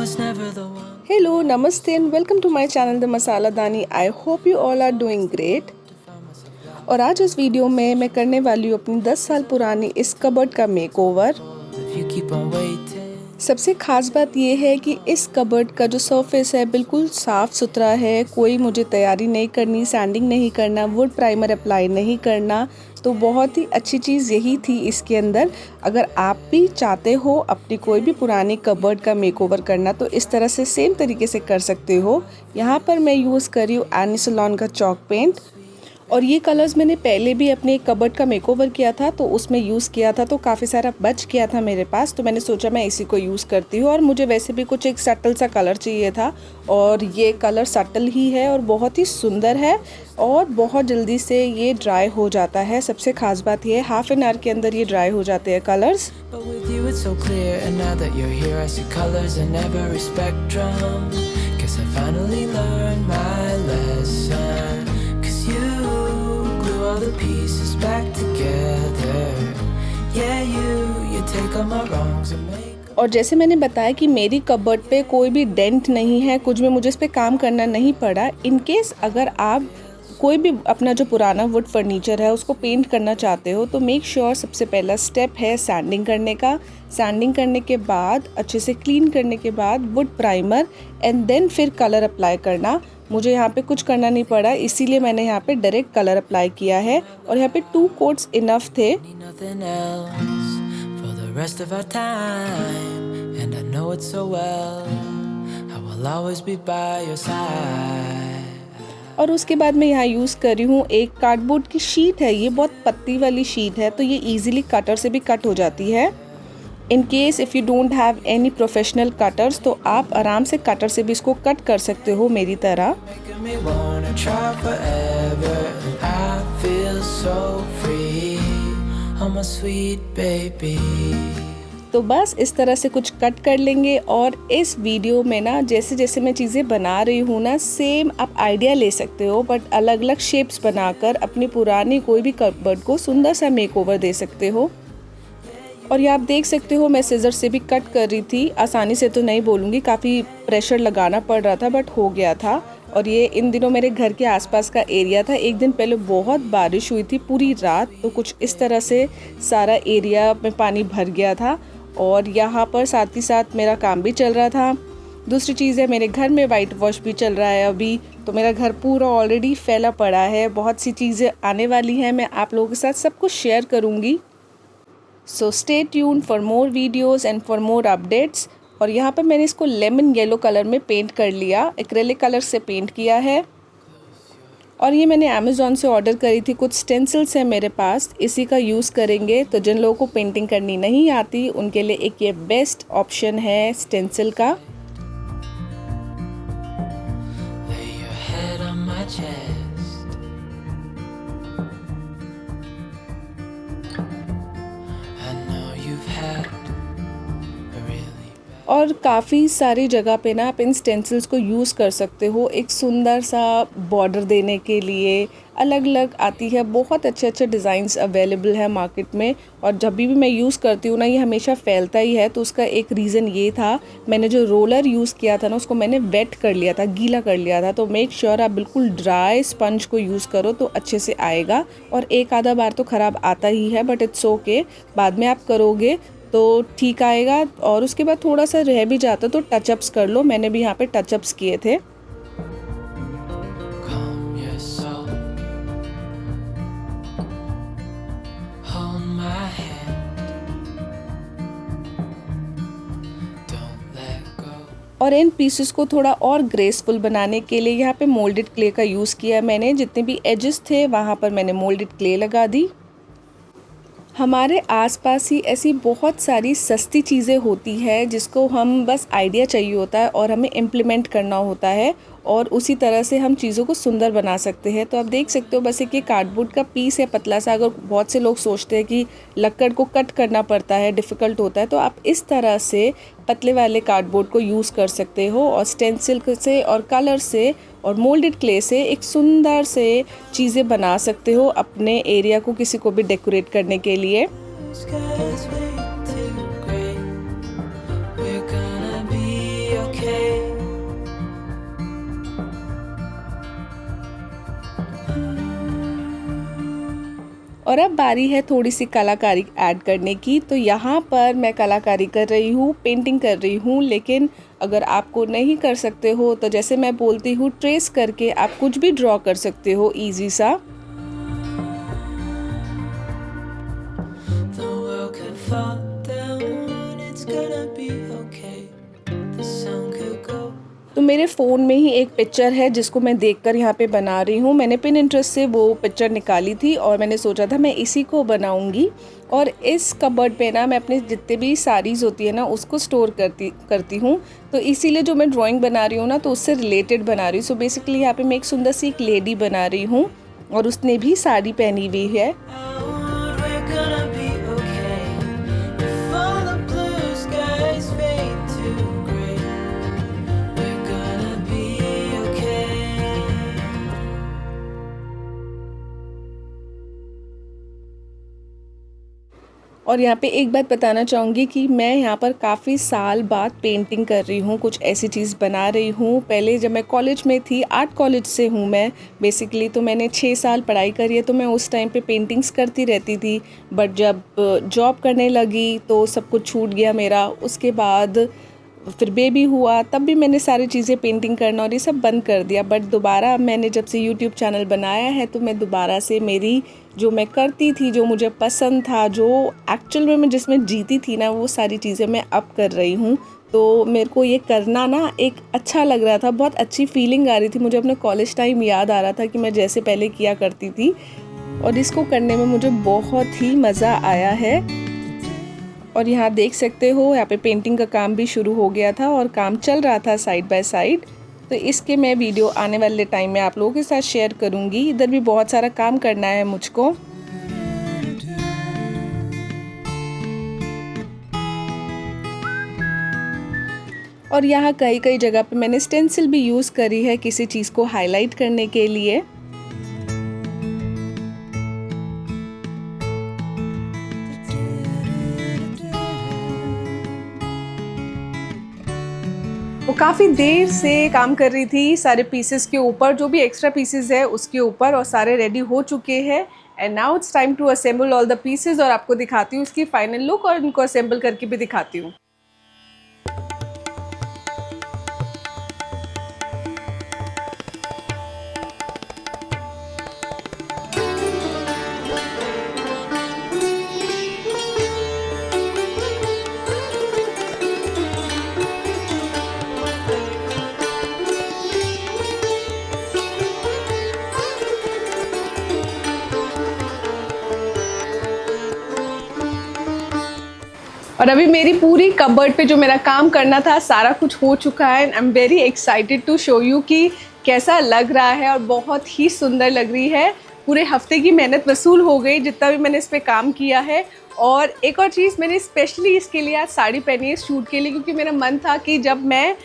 it's never the one. Hello, Namaste and welcome to my channel The Masala Dani. I hope you all are doing great. और आज इस video में मैं करने वाली हूँ अपनी 10 साल पुरानी इस कबर्ड का makeover. If you keep on waiting, सबसे ख़ास बात यह है कि इस कबर्ड का जो सरफेस है बिल्कुल साफ़ सुथरा है। कोई मुझे तैयारी नहीं करनी, सैंडिंग नहीं करना, वुड प्राइमर अप्लाई नहीं करना। तो बहुत ही अच्छी चीज़ यही थी इसके अंदर। अगर आप भी चाहते हो अपनी कोई भी पुरानी कबर्ड का मेकओवर करना तो इस तरह से सेम तरीके से कर सकते हो। यहाँ पर मैं यूज़ कर रही हूँ एनिसोलॉन का चॉक पेंट और ये कलर्स मैंने पहले भी अपने कबर्ड का मेकओवर किया था तो उसमें यूज़ किया था, तो काफ़ी सारा बच गया था मेरे पास, तो मैंने सोचा मैं इसी को यूज़ करती हूँ। और मुझे वैसे भी कुछ एक सटल सा कलर चाहिए था और ये कलर सटल ही है और बहुत ही सुंदर है और बहुत जल्दी से ये ड्राई हो जाता है। सबसे ख़ास बात ये है हाफ एन आवर के अंदर ये ड्राई हो जाते हैं colours. but with you it's so clear. And now that you're here, I see colors in every spectrum. Guess I finally learned my lesson. 'Cause you glue all the pieces back together. Yeah, you take all my wrongs and make. और जैसे मैंने बताया कि मेरी cupboard पे कोई भी dent नहीं है, कुछ भी मुझे इस पे काम करना नहीं पड़ा। इन केस अगर आप कोई भी अपना जो पुराना वुड फर्नीचर है उसको पेंट करना चाहते हो तो मेक श्योर सबसे पहला स्टेप है सैंडिंग करने का। सैंडिंग करने के बाद अच्छे से क्लीन करने के बाद वुड प्राइमर एंड देन फिर कलर अप्लाई करना। मुझे यहाँ पे कुछ करना नहीं पड़ा, इसीलिए मैंने यहाँ पे डायरेक्ट कलर अप्लाई किया है और यहाँ पे 2 कोट्स इनफ थे। Need nothing else for the rest of our time. And I know it so well. I will always be by your side. और उसके बाद मैं यहाँ यूज़ कर रही हूँ एक कार्डबोर्ड की शीट है, ये बहुत पतली वाली शीट है तो ये इजीली कटर से भी कट हो जाती है। In case if you don't have any professional cutters तो आप आराम से कटर से भी इसको कट कर सकते हो मेरी तरह। Making me wanna try forever. I feel so free. Oh my sweet baby. तो बस इस तरह से कुछ कट कर लेंगे और इस वीडियो में ना जैसे जैसे मैं चीज़ें बना रही हूँ ना सेम आप आइडिया ले सकते हो, बट अलग अलग शेप्स बनाकर अपनी पुरानी कोई भी कपबोर्ड को सुंदर सा मेकओवर दे सकते हो। और ये आप देख सकते हो मैं सीजर से भी कट कर रही थी, आसानी से तो नहीं बोलूँगी, काफ़ी प्रेशर लगाना पड़ रहा था बट हो गया था। और ये इन दिनों मेरे घर के आसपास का एरिया था। एक दिन पहले बहुत बारिश हुई थी पूरी रात, तो कुछ इस तरह से सारा एरिया में पानी भर गया था और यहाँ पर साथ ही साथ मेरा काम भी चल रहा था। दूसरी चीज़ है मेरे घर में वाइट वॉश भी चल रहा है अभी, तो मेरा घर पूरा ऑलरेडी फैला पड़ा है। बहुत सी चीज़ें आने वाली हैं, मैं आप लोगों के साथ सब कुछ शेयर करूँगी। So stay tune for more videos and for more updates. और यहाँ पर मैंने इसको लेमन येलो कलर में पेंट कर लिया, एक्रेलिक कलर से पेंट किया है। और ये मैंने अमेज़ॉन से ऑर्डर करी थी, कुछ स्टेंसिल्स हैं मेरे पास, इसी का यूज़ करेंगे। तो जिन लोगों को पेंटिंग करनी नहीं आती उनके लिए एक ये बेस्ट ऑप्शन है स्टेंसिल का। Lay your head on my chest. I know you've had a really और काफ़ी सारी जगह पे ना आप इन स्टेंसिल्स को यूज़ कर सकते हो एक सुंदर सा बॉर्डर देने के लिए। अलग अलग आती है, बहुत अच्छे अच्छे डिज़ाइंस अवेलेबल है मार्केट में। और जब भी मैं यूज़ करती हूँ ना ये हमेशा फैलता ही है, तो उसका एक रीज़न ये था मैंने जो रोलर यूज़ किया था ना उसको मैंने वेट कर लिया था, गीला कर लिया था। तो मेक श्योर आप बिल्कुल ड्राई स्पंज को यूज़ करो तो अच्छे से आएगा। और एक आधा बार तो ख़राब आता ही है बट इट्स ओके, बाद में आप करोगे तो ठीक आएगा। और उसके बाद थोड़ा सा रह भी जाता तो टचअप्स कर लो, मैंने भी यहाँ पे टचअप्स किए थे। calm your soul. Hold my hand. Don't let go. और इन पीसेस को थोड़ा और ग्रेसफुल बनाने के लिए यहाँ पे मोल्डेड क्ले का यूज़ किया मैंने। जितने भी एजेस थे वहाँ पर मैंने मोल्डेड क्ले लगा दी। हमारे आसपास ही ऐसी बहुत सारी सस्ती चीज़ें होती है जिसको हम बस आइडिया चाहिए होता है और हमें इम्प्लीमेंट करना होता है और उसी तरह से हम चीज़ों को सुंदर बना सकते हैं। तो आप देख सकते हो बस एक ये कार्डबोर्ड का पीस है पतला सा। अगर बहुत से लोग सोचते हैं कि लकड़ को कट करना पड़ता है, डिफ़िकल्ट होता है, तो आप इस तरह से पतले वाले कार्डबोर्ड को यूज़ कर सकते हो और स्टेंसिल से और कलर से और मोल्डेड क्ले से एक सुंदर से चीज़ें बना सकते हो अपने एरिया को किसी को भी डेकोरेट करने के लिए। Sky's way too gray. We're gonna be okay. और अब बारी है थोड़ी सी कलाकारी ऐड करने की। तो यहाँ पर मैं कलाकारी कर रही हूँ, पेंटिंग कर रही हूँ। लेकिन अगर आपको नहीं कर सकते हो तो जैसे मैं बोलती हूँ, ट्रेस करके आप कुछ भी ड्रॉ कर सकते हो ईजी सा। The world could fall down, it's gonna be okay. The sun could go. तो मेरे फ़ोन में ही एक पिक्चर है जिसको मैं देखकर यहाँ पे बना रही हूँ। मैंने पिनिंटरेस्ट से वो पिक्चर निकाली थी और मैंने सोचा था मैं इसी को बनाऊँगी। और इस कबर्ड पे ना मैं अपने जितने भी साड़ीज़ होती है ना उसको स्टोर करती हूँ। तो इसीलिए जो मैं ड्राइंग बना रही हूँ ना तो उससे रिलेटेड बना रही हूँ। सो बेसिकली यहाँ पे मैं एक सुंदर सी एक लेडी बना रही हूँ और उसने भी साड़ी पहनी हुई है। Out, we're gonna be okay. If all the blue skies fade to gray, we're gonna be okay. और यहाँ पे एक बात बताना चाहूँगी कि मैं यहाँ पर काफ़ी साल बाद पेंटिंग कर रही हूँ, कुछ ऐसी चीज़ बना रही हूँ। पहले जब मैं कॉलेज में थी, आर्ट कॉलेज से हूँ मैं बेसिकली, तो मैंने 6 साल पढ़ाई करी है। तो मैं उस टाइम पे पेंटिंग्स करती रहती थी। बट जब जॉब करने लगी तो सब कुछ छूट गया मेरा। उसके बाद फिर बेबी हुआ, तब भी मैंने सारी चीज़ें पेंटिंग करना और ये सब बंद कर दिया। बट दोबारा मैंने जब से यूट्यूब चैनल बनाया है तो मैं दोबारा से मेरी जो मैं करती थी, जो मुझे पसंद था, जो एक्चुअल में मैं जिसमें जीती थी ना, वो सारी चीज़ें मैं अब कर रही हूँ। तो मेरे को ये करना ना एक अच्छा लग रहा था, बहुत अच्छी फीलिंग आ रही थी। मुझे अपने कॉलेज टाइम याद आ रहा था कि मैं जैसे पहले किया करती थी और इसको करने में मुझे बहुत ही मज़ा आया है। और यहाँ देख सकते हो, यहाँ पे पेंटिंग का काम भी शुरू हो गया था और काम चल रहा था साइड बाय साइड। तो इसके मैं वीडियो आने वाले टाइम में आप लोगों के साथ शेयर करूँगी। इधर भी बहुत सारा काम करना है मुझको। और यहाँ कई कई जगह पे मैंने स्टेंसिल भी यूज़ करी है किसी चीज़ को हाईलाइट करने के लिए। वो काफ़ी देर से काम कर रही थी सारे पीसेस के ऊपर, जो भी एक्स्ट्रा पीसेस है उसके ऊपर, और सारे रेडी हो चुके हैं। And now it's time to assemble all the pieces और आपको दिखाती हूँ उसकी फाइनल लुक और इनको असेंबल करके भी दिखाती हूँ। और अभी मेरी पूरी कबर्ड पे जो मेरा काम करना था सारा कुछ हो चुका है। And I am very excited to show you कि कैसा लग रहा है, और बहुत ही सुंदर लग रही है। पूरे हफ्ते की मेहनत वसूल हो गई जितना भी मैंने इस पे काम किया है। और एक और चीज़, मैंने स्पेशली इसके लिए आज साड़ी पहनी है शूट के लिए, क्योंकि मेरा मन था कि जब मैं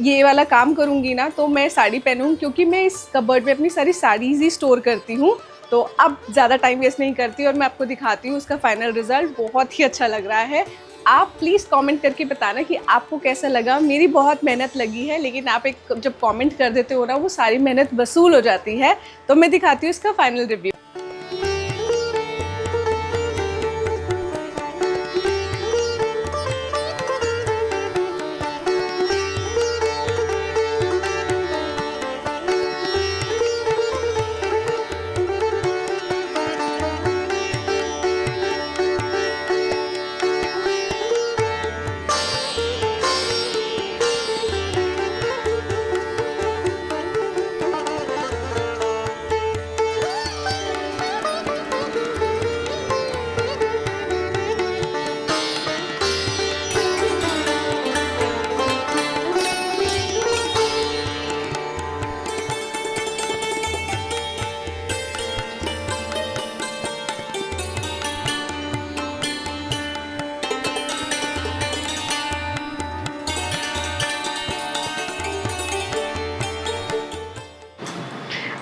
ये वाला काम करूँगी ना तो मैं साड़ी पहनूँ, क्योंकि मैं इस कबर्ड में अपनी सारी साड़ीज़ ही स्टोर करती हूँ। तो अब ज़्यादा टाइम वेस्ट नहीं करती और मैं आपको दिखाती हूँ उसका फाइनल रिज़ल्ट। बहुत ही अच्छा लग रहा है। आप प्लीज़ कमेंट करके बताना कि आपको कैसा लगा। मेरी बहुत मेहनत लगी है, लेकिन आप एक जब कमेंट कर देते हो ना, वो सारी मेहनत वसूल हो जाती है। तो मैं दिखाती हूँ इसका फाइनल रिव्यू।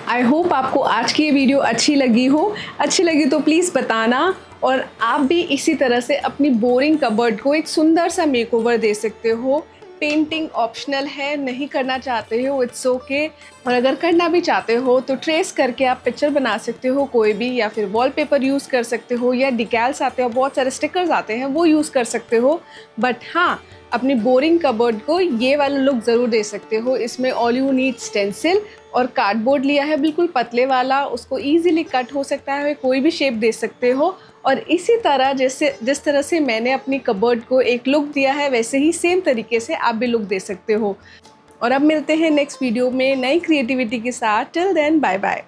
आई होप आपको आज की ये वीडियो अच्छी लगी हो। अच्छी लगी तो प्लीज़ बताना, और आप भी इसी तरह से अपनी बोरिंग कबर्ड को एक सुंदर सा मेकओवर दे सकते हो। पेंटिंग ऑप्शनल है, नहीं करना चाहते हो इट्स ओके। और अगर करना भी चाहते हो तो ट्रेस करके आप पिक्चर बना सकते हो कोई भी, या फिर वॉलपेपर यूज़ कर सकते हो, या डिकैल्स आते हैं, बहुत सारे स्टिकर्स आते हैं, वो यूज़ कर सकते हो। बट हाँ, अपनी बोरिंग कबर्ड को ये वाला लुक ज़रूर दे सकते हो। इसमें ऑल यू नीड स्टेंसिल और कार्डबोर्ड लिया है, बिल्कुल पतले वाला, उसको ईजिली कट हो सकता है, कोई भी शेप दे सकते हो। और इसी तरह जिस तरह से मैंने अपनी कबर्ड को एक लुक दिया है, वैसे ही सेम तरीके से आप भी लुक दे सकते हो। और अब मिलते हैं नेक्स्ट वीडियो में नई क्रिएटिविटी के साथ। Till then bye bye.